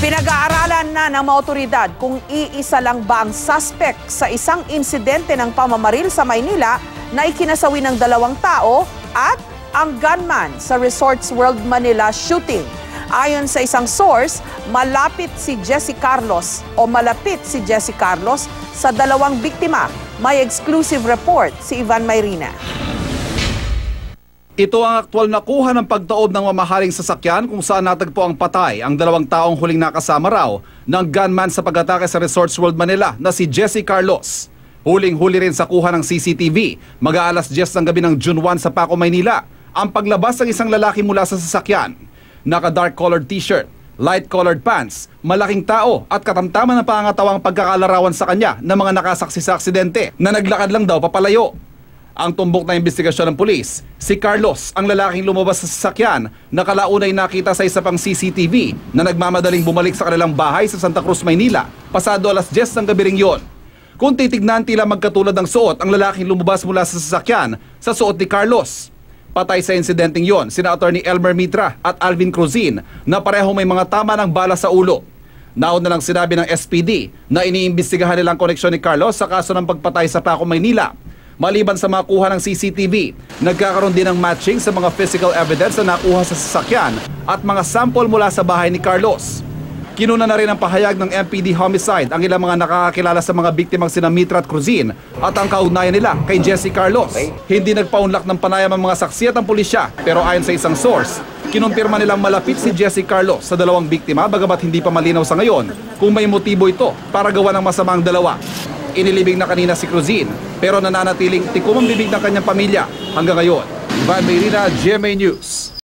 Pinag-aaralan na ng mga otoridad kung iisa lang ba ang suspect sa isang insidente ng pamamaril sa Maynila na ikinasawi ng 2 tao at ang gunman sa Resorts World Manila shooting. Ayon sa isang source, malapit si Jesse Carlos sa 2 biktima. May exclusive report si Ivan Mayrina. Ito ang aktwal na kuha ng pagtaob ng mamahaling sasakyan kung saan natagpo ang patay ang 2 taong huling nakasama raw ng gunman sa pag-atake sa Resorts World Manila na si Jesse Carlos. Huling-huli rin sa kuha ng CCTV, mag-aalas 10 ng gabi ng June 1 sa Paco, Maynila, ang paglabas ng isang lalaki mula sa sasakyan. Naka-dark colored t-shirt, light colored pants, malaking tao at katamtaman ng pangangatawang pagkakalarawan sa kanya ng mga nakasaksi sa aksidente na naglakad lang daw papalayo. Ang tumbok na investigasyon ng pulis, si Carlos, ang lalaking lumabas sa sasakyan na kalaunay nakita sa isa pang CCTV na nagmamadaling bumalik sa kanilang bahay sa Santa Cruz, Maynila, pasado alas 10 ng gabi ring yon. Kung titignan, tila magkatulad ng suot ang lalaking lumabas mula sa sasakyan sa suot ni Carlos. Patay sa insidenteng yon sina Attorney Elmer Mitra at Alvin Cruzin na parehong may mga tama ng bala sa ulo. Nauna lang sinabi ng SPD na iniimbestigahan nilang koneksyon ni Carlos sa kaso ng pagpatay sa Paco, Maynila. Maliban sa makuha ng CCTV, nagkakaroon din ng matching sa mga physical evidence na nakuha sa sasakyan at mga sample mula sa bahay ni Carlos. Kinuna na rin ang pahayag ng MPD Homicide ang ilang mga nakakakilala sa mga biktimang sina Mitra at Cruzin at ang kaugnayan nila kay Jesse Carlos. Hindi nagpaunlak ng panayam ang mga saksi at ang pulisya, pero ayon sa isang source, kinumpirma nilang malapit si Jesse Carlos sa 2 biktima bagamat hindi pa malinaw sa ngayon kung may motibo ito para gawa ng masama ang dalawa. Inilibing na kanina si Cruzin pero nananatiling tikom ang bibig ng kanyang pamilya hanggang ngayon. Ivan Mayrina, GMA News.